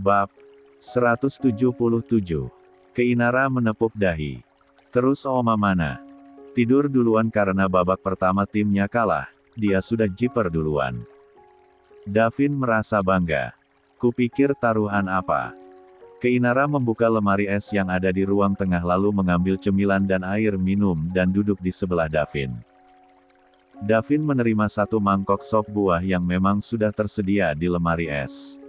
Bab 177. Keinara menepuk dahi. Terus Oma mana? Tidur duluan karena babak pertama timnya kalah, dia sudah jiper duluan. Davin merasa bangga. Kupikir taruhan apa? Keinara membuka lemari es yang ada di ruang tengah lalu mengambil cemilan dan air minum dan duduk di sebelah Davin. Davin menerima satu mangkok sop buah yang memang sudah tersedia di lemari es.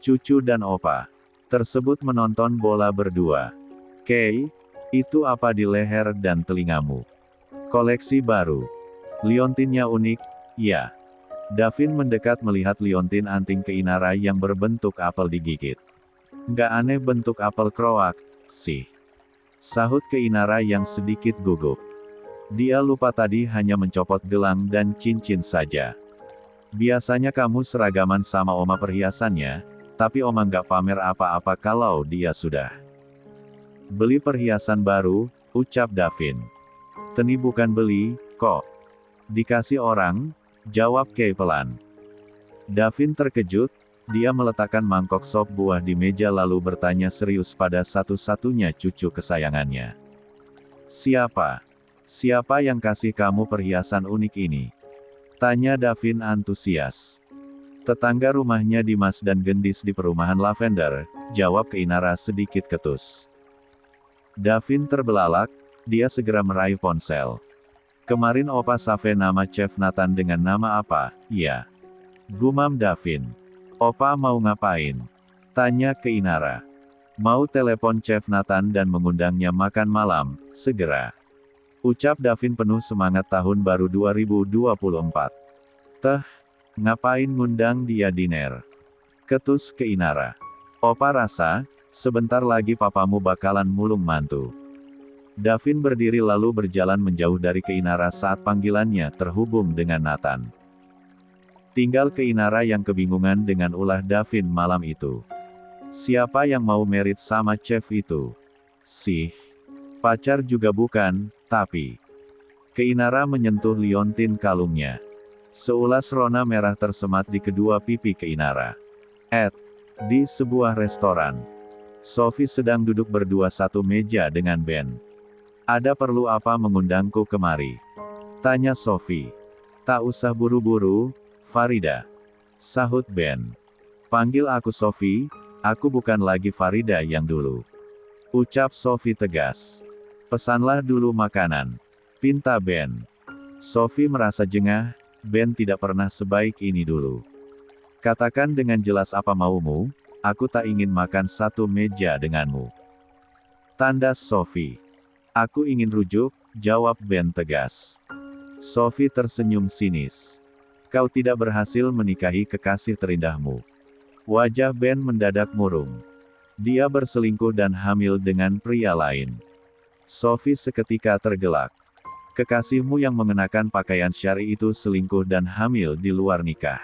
Cucu dan opa tersebut menonton bola berdua. Kay, itu apa di leher dan telingamu? Koleksi baru. Liontinnya unik, ya. Davin mendekat melihat liontin anting Keinara yang berbentuk apel digigit. Nggak aneh bentuk apel kroak, sih. Sahut Keinara yang sedikit gugup. Dia lupa tadi hanya mencopot gelang dan cincin saja. Biasanya kamu seragaman sama Oma perhiasannya, tapi Oma nggak pamer apa-apa kalau dia sudah beli perhiasan baru, ucap Davin. Teni bukan beli, kok. Dikasih orang, jawab Kay pelan. Davin terkejut, dia meletakkan mangkok sop buah di meja lalu bertanya serius pada satu-satunya cucu kesayangannya. Siapa? Siapa yang kasih kamu perhiasan unik ini? Tanya Davin antusias. Tetangga rumahnya Dimas dan Gendis di perumahan Lavender, jawab Keinara sedikit ketus. Davin terbelalak, dia segera meraih ponsel. Kemarin Opa save nama Chef Nathan dengan nama apa, ya? Gumam Davin. Opa mau ngapain? Tanya Keinara. Mau telepon Chef Nathan dan mengundangnya makan malam, segera. Ucap Davin penuh semangat tahun baru 2024. Teh, ngapain ngundang dia diner? Ketus Keinara. Opa rasa, sebentar lagi papamu bakalan mulung mantu. Davin berdiri lalu berjalan menjauh dari Keinara saat panggilannya terhubung dengan Nathan. Tinggal Keinara yang kebingungan dengan ulah Davin malam itu. Siapa yang mau merit sama chef itu? Sih. Pacar juga bukan, tapi. Keinara menyentuh liontin kalungnya. Seulas rona merah tersemat di kedua pipi Keinara. Di sebuah restoran. Sophie sedang duduk berdua satu meja dengan Ben. Ada perlu apa mengundangku kemari? Tanya Sophie. Tak usah buru-buru, Farida. Sahut Ben. Panggil aku Sophie, aku bukan lagi Farida yang dulu. Ucap Sophie tegas. Pesanlah dulu makanan. Pinta Ben. Sophie merasa jengah, Ben tidak pernah sebaik ini dulu. Katakan dengan jelas apa maumu, aku tak ingin makan satu meja denganmu. Tandas Sophie. Aku ingin rujuk, jawab Ben tegas. Sophie tersenyum sinis. Kau tidak berhasil menikahi kekasih terindahmu. Wajah Ben mendadak murung. Dia berselingkuh dan hamil dengan pria lain. Sophie seketika tergelak. Kekasihmu yang mengenakan pakaian syar'i itu selingkuh dan hamil di luar nikah.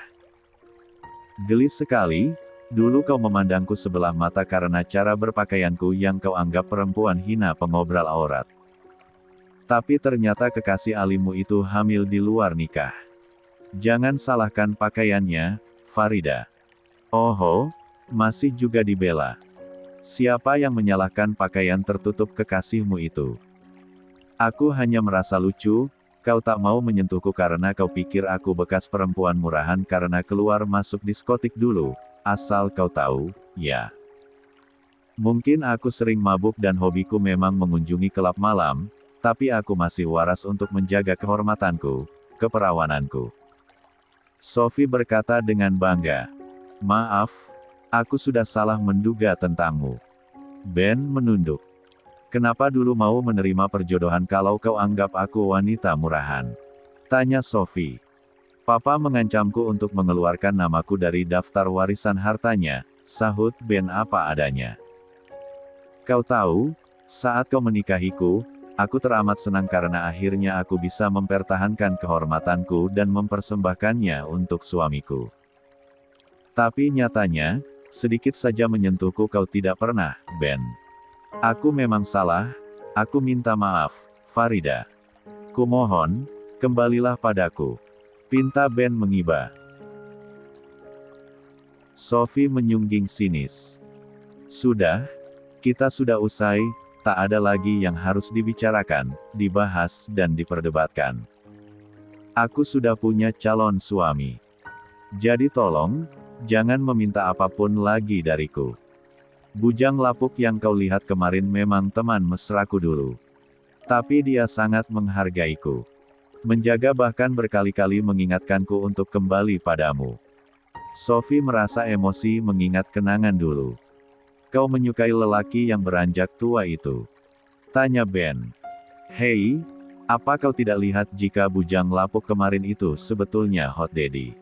Gelis sekali, dulu kau memandangku sebelah mata karena cara berpakaianku yang kau anggap perempuan hina pengobral aurat. Tapi ternyata kekasih alimmu itu hamil di luar nikah. Jangan salahkan pakaiannya, Farida. Oho, masih juga dibela. Siapa yang menyalahkan pakaian tertutup kekasihmu itu? Aku hanya merasa lucu, kau tak mau menyentuhku karena kau pikir aku bekas perempuan murahan karena keluar masuk diskotik dulu, asal kau tahu, ya. Mungkin aku sering mabuk dan hobiku memang mengunjungi klub malam, tapi aku masih waras untuk menjaga kehormatanku, keperawananku. Sophie berkata dengan bangga. Maaf, aku sudah salah menduga tentangmu. Ben menunduk. Kenapa dulu mau menerima perjodohan kalau kau anggap aku wanita murahan? Tanya Sophie. Papa mengancamku untuk mengeluarkan namaku dari daftar warisan hartanya, sahut Ben apa adanya. Kau tahu, saat kau menikahiku, aku teramat senang karena akhirnya aku bisa mempertahankan kehormatanku dan mempersembahkannya untuk suamiku. Tapi nyatanya, sedikit saja menyentuhku kau tidak pernah, Ben. Aku memang salah, aku minta maaf, Farida. Kumohon, kembalilah padaku. Pinta Ben mengiba. Sophie menyungging sinis. Sudah, kita sudah usai, tak ada lagi yang harus dibicarakan, dibahas dan diperdebatkan. Aku sudah punya calon suami. Jadi tolong, jangan meminta apapun lagi dariku. Bujang lapuk yang kau lihat kemarin memang teman mesraku dulu. Tapi dia sangat menghargaiku. Menjaga bahkan berkali-kali mengingatkanku untuk kembali padamu. Sophie merasa emosi mengingat kenangan dulu. Kau menyukai lelaki yang beranjak tua itu? Tanya Ben. Hei, apa kau tidak lihat jika bujang lapuk kemarin itu sebetulnya hot daddy?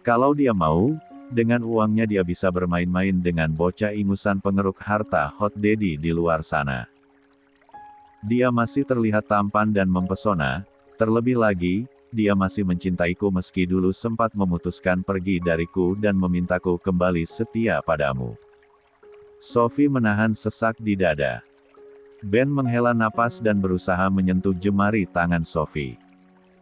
Kalau dia mau, dengan uangnya dia bisa bermain-main dengan bocah ingusan pengeruk harta hot daddy di luar sana. Dia masih terlihat tampan dan mempesona, terlebih lagi, dia masih mencintaiku meski dulu sempat memutuskan pergi dariku dan memintaku kembali setia padamu. Sophie menahan sesak di dada. Ben menghela napas dan berusaha menyentuh jemari tangan Sophie.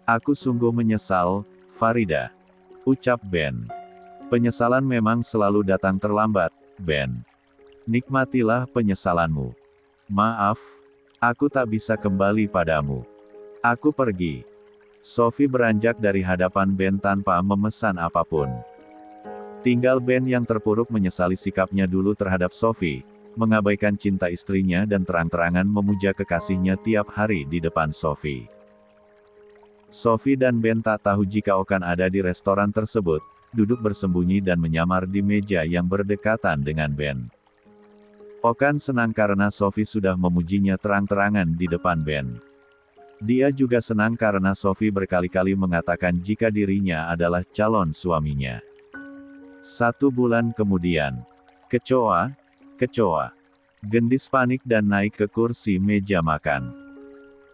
Aku sungguh menyesal, Farida. Ucap Ben. Penyesalan memang selalu datang terlambat, Ben. Nikmatilah penyesalanmu. Maaf, aku tak bisa kembali padamu. Aku pergi. Sophie beranjak dari hadapan Ben tanpa memesan apapun. Tinggal Ben yang terpuruk menyesali sikapnya dulu terhadap Sophie, mengabaikan cinta istrinya dan terang-terangan memuja kekasihnya tiap hari di depan Sophie. Sophie dan Ben tak tahu jika Okan ada di restoran tersebut, duduk bersembunyi dan menyamar di meja yang berdekatan dengan Ben. Okan senang karena Sophie sudah memujinya terang-terangan di depan Ben. Dia juga senang karena Sophie berkali-kali mengatakan jika dirinya adalah calon suaminya. 1 bulan kemudian. Kecoa. Gendis panik dan naik ke kursi meja makan.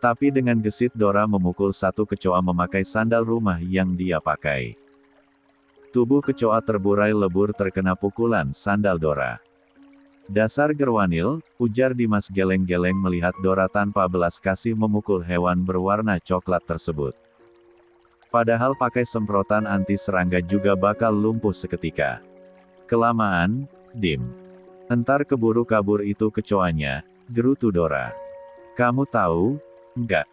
Tapi dengan gesit Dora memukul satu kecoa memakai sandal rumah yang dia pakai. Tubuh kecoa terburai lebur terkena pukulan sandal Dora. Dasar gerwanil, ujar Dimas geleng-geleng melihat Dora tanpa belas kasih memukul hewan berwarna coklat tersebut. Padahal pakai semprotan anti serangga juga bakal lumpuh seketika. Kelamaan, Dim. Entar keburu kabur itu kecoanya, gerutu Dora. Kamu tahu? Enggak.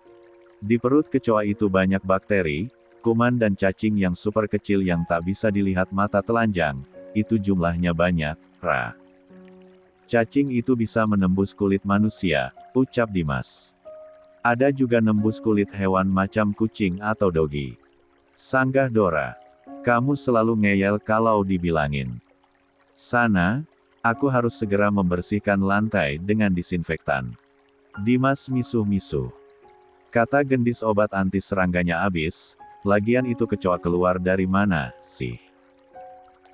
Di perut kecoa itu banyak bakteri, kuman dan cacing yang super kecil yang tak bisa dilihat mata telanjang, itu jumlahnya banyak, Ra. Cacing itu bisa menembus kulit manusia, ucap Dimas. Ada juga nembus kulit hewan macam kucing atau dogi. Sanggah Dora. Kamu selalu ngeyel kalau dibilangin. Sana, aku harus segera membersihkan lantai dengan disinfektan. Dimas misuh-misuh. Kata gendis obat anti serangganya habis, lagian itu kecoa keluar dari mana, sih?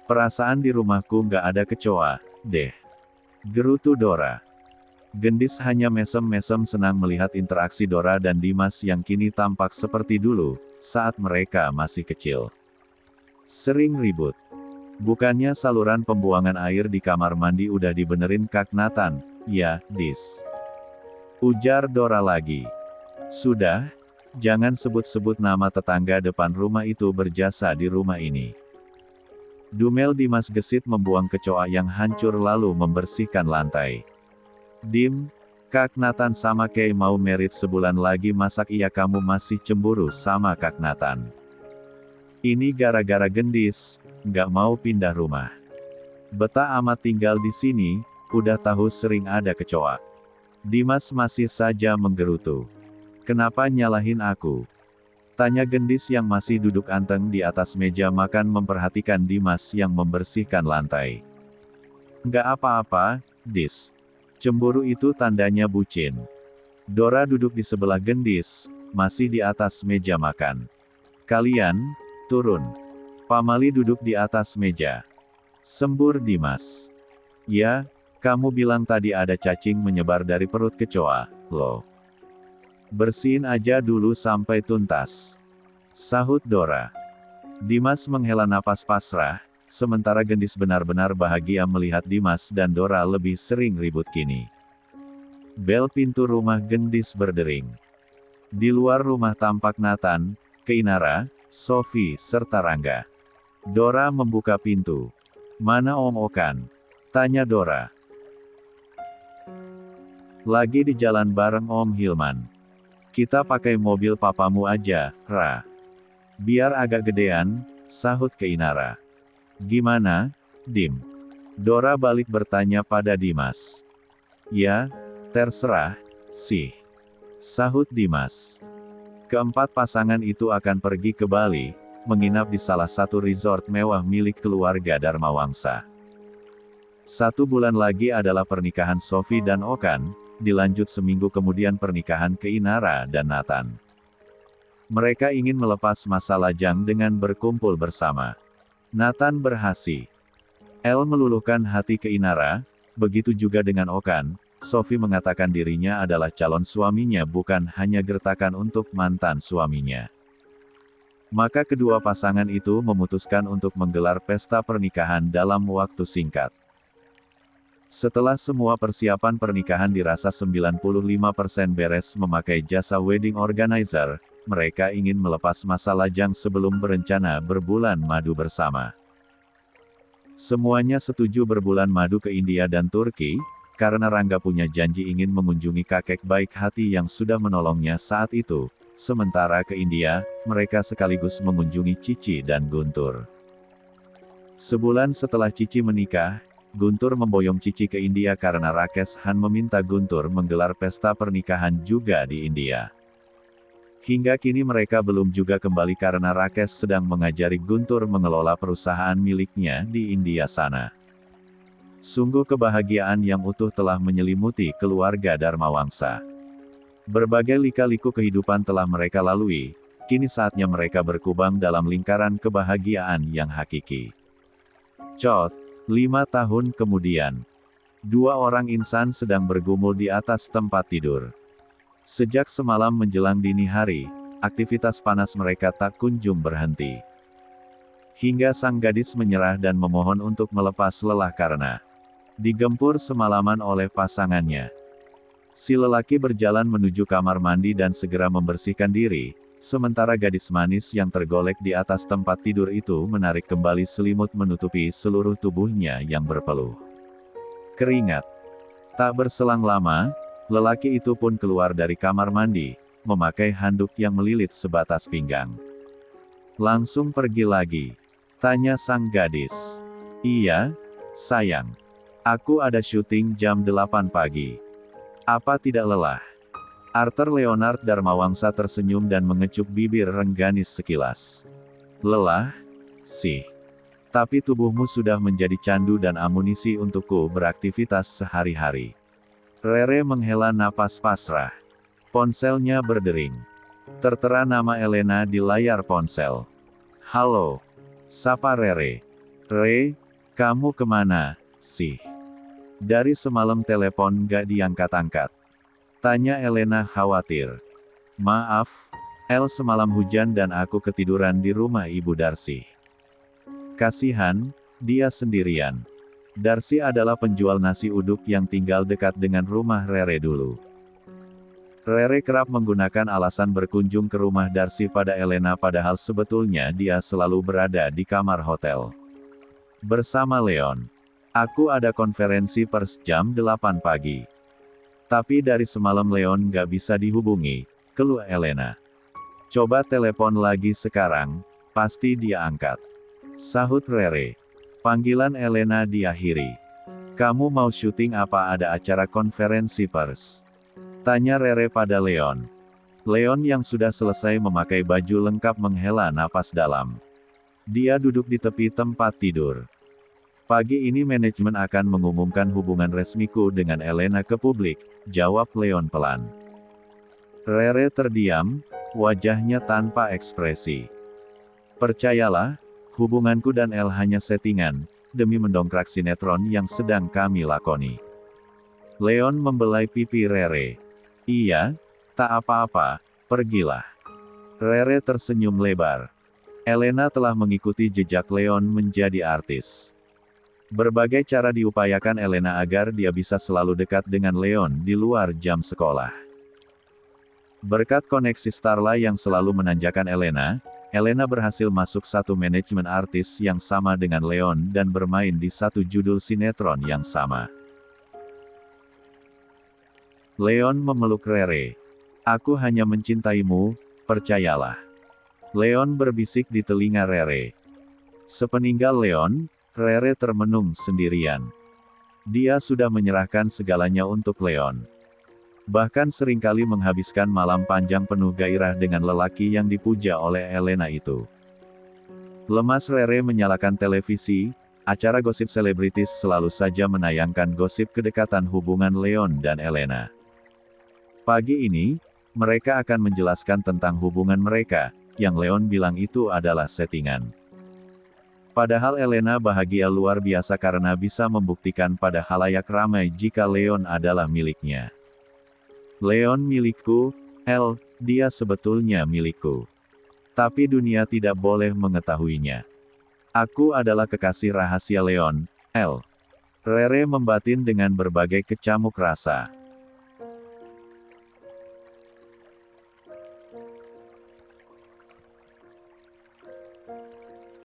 Perasaan di rumahku nggak ada kecoa, deh. Gerutu Dora. Gendis hanya mesem-mesem senang melihat interaksi Dora dan Dimas yang kini tampak seperti dulu, saat mereka masih kecil. Sering ribut. Bukannya saluran pembuangan air di kamar mandi udah dibenerin Kak Nathan, ya, Dis. Ujar Dora lagi. Sudah, jangan sebut-sebut nama tetangga depan rumah itu berjasa di rumah ini. Dumel Dimas gesit membuang kecoa yang hancur lalu membersihkan lantai. Dim, Kak Nathan sama Kay mau merit sebulan lagi masak iya kamu masih cemburu sama Kak Nathan. Ini gara-gara gendis, nggak mau pindah rumah. Betah amat tinggal di sini, udah tahu sering ada kecoa. Dimas masih saja menggerutu. Kenapa nyalahin aku? Tanya gendis yang masih duduk anteng di atas meja makan memperhatikan Dimas yang membersihkan lantai. Nggak apa-apa, Dis. Cemburu itu tandanya bucin. Dora duduk di sebelah gendis, masih di atas meja makan. Kalian, turun. Pamali duduk di atas meja. Sembur Dimas. Ya, kamu bilang tadi ada cacing menyebar dari perut kecoa, loh. Bersihin aja dulu sampai tuntas. Sahut Dora. Dimas menghela napas pasrah, sementara gendis benar-benar bahagia melihat Dimas dan Dora lebih sering ribut kini. Bel pintu rumah gendis berdering. Di luar rumah tampak Nathan, Keinara, Sophie serta Rangga. Dora membuka pintu. Mana Om Okan? Tanya Dora. Lagi di jalan bareng Om Hilman. Kita pakai mobil papamu aja, Ra. Biar agak gedean, sahut Keinara. Gimana, Dim? Dora balik bertanya pada Dimas. Ya, terserah, sih. Sahut Dimas. Keempat pasangan itu akan pergi ke Bali, menginap di salah satu resort mewah milik keluarga Darmawangsa. 1 bulan lagi adalah pernikahan Sophie dan Okan, dilanjut seminggu kemudian pernikahan Keinara dan Nathan. Mereka ingin melepas masa lajang dengan berkumpul bersama. Nathan berhasil. El meluluhkan hati Keinara, begitu juga dengan Okan. Sophie mengatakan dirinya adalah calon suaminya bukan hanya gertakan untuk mantan suaminya. Maka kedua pasangan itu memutuskan untuk menggelar pesta pernikahan dalam waktu singkat. Setelah semua persiapan pernikahan dirasa 95% beres memakai jasa wedding organizer, mereka ingin melepas masa lajang sebelum berencana berbulan madu bersama. Semuanya setuju berbulan madu ke India dan Turki, karena Rangga punya janji ingin mengunjungi kakek baik hati yang sudah menolongnya saat itu. Sementara ke India, mereka sekaligus mengunjungi Cici dan Guntur. Sebulan setelah Cici menikah, Guntur memboyong Cici ke India karena Rakesh Han meminta Guntur menggelar pesta pernikahan juga di India. Hingga kini mereka belum juga kembali karena Rakesh sedang mengajari Guntur mengelola perusahaan miliknya di India sana. Sungguh kebahagiaan yang utuh telah menyelimuti keluarga Darmawangsa. Berbagai lika-liku kehidupan telah mereka lalui, kini saatnya mereka berkubang dalam lingkaran kebahagiaan yang hakiki. 5 tahun kemudian. 2 orang insan sedang bergumul di atas tempat tidur. Sejak semalam menjelang dini hari, aktivitas panas mereka tak kunjung berhenti. Hingga sang gadis menyerah dan memohon untuk melepas lelah karena digempur semalaman oleh pasangannya. Si lelaki berjalan menuju kamar mandi dan segera membersihkan diri, sementara gadis manis yang tergolek di atas tempat tidur itu menarik kembali selimut menutupi seluruh tubuhnya yang berpeluh keringat. Tak berselang lama, lelaki itu pun keluar dari kamar mandi, memakai handuk yang melilit sebatas pinggang. Langsung pergi lagi? Tanya sang gadis. Iya, sayang. Aku ada syuting jam 8 pagi. Apa tidak lelah? Arthur Leonard Darmawangsa tersenyum dan mengecup bibir rengganis sekilas. Lelah? Sih. Tapi tubuhmu sudah menjadi candu dan amunisi untukku beraktivitas sehari-hari. Rere menghela napas pasrah. Ponselnya berdering. Tertera nama Elena di layar ponsel. Halo. Sapa Rere. Re, kamu kemana, sih? Dari semalam telepon gak diangkat-angkat. Tanya Elena khawatir. Maaf, El semalam hujan dan aku ketiduran di rumah Ibu Darcy. Kasihan, dia sendirian. Darcy adalah penjual nasi uduk yang tinggal dekat dengan rumah Rere dulu. Rere kerap menggunakan alasan berkunjung ke rumah Darcy pada Elena padahal sebetulnya dia selalu berada di kamar hotel. Bersama Leon. Aku ada konferensi pers jam 8 pagi. Tapi dari semalam Leon gak bisa dihubungi, keluh Elena. Coba telepon lagi sekarang, pasti dia angkat. Sahut Rere. Panggilan Elena diakhiri. Kamu mau syuting apa ada acara konferensi pers? Tanya Rere pada Leon. Leon yang sudah selesai memakai baju lengkap menghela napas dalam. Dia duduk di tepi tempat tidur. Pagi ini manajemen akan mengumumkan hubungan resmiku dengan Elena ke publik, jawab Leon pelan. Rere terdiam, wajahnya tanpa ekspresi. Percayalah, hubunganku dan El hanya settingan, demi mendongkrak sinetron yang sedang kami lakoni. Leon membelai pipi Rere. Iya, tak apa-apa, pergilah. Rere tersenyum lebar. Elena telah mengikuti jejak Leon menjadi artis. Berbagai cara diupayakan Elena agar dia bisa selalu dekat dengan Leon di luar jam sekolah. Berkat koneksi Starla yang selalu menanjakan Elena, Elena berhasil masuk satu manajemen artis yang sama dengan Leon dan bermain di satu judul sinetron yang sama. Leon memeluk Rere. "Aku hanya mencintaimu, percayalah." Leon berbisik di telinga Rere. Sepeninggal Leon, Rere termenung sendirian. Dia sudah menyerahkan segalanya untuk Leon. Bahkan seringkali menghabiskan malam panjang penuh gairah dengan lelaki yang dipuja oleh Elena itu. Lemas Rere menyalakan televisi, acara gosip selebritis selalu saja menayangkan gosip kedekatan hubungan Leon dan Elena. Pagi ini, mereka akan menjelaskan tentang hubungan mereka, yang Leon bilang itu adalah settingan. Padahal Elena bahagia luar biasa karena bisa membuktikan pada halayak ramai jika Leon adalah miliknya. "Leon milikku, El, dia sebetulnya milikku. Tapi dunia tidak boleh mengetahuinya. Aku adalah kekasih rahasia Leon, El." Rere membatin dengan berbagai kecamuk rasa.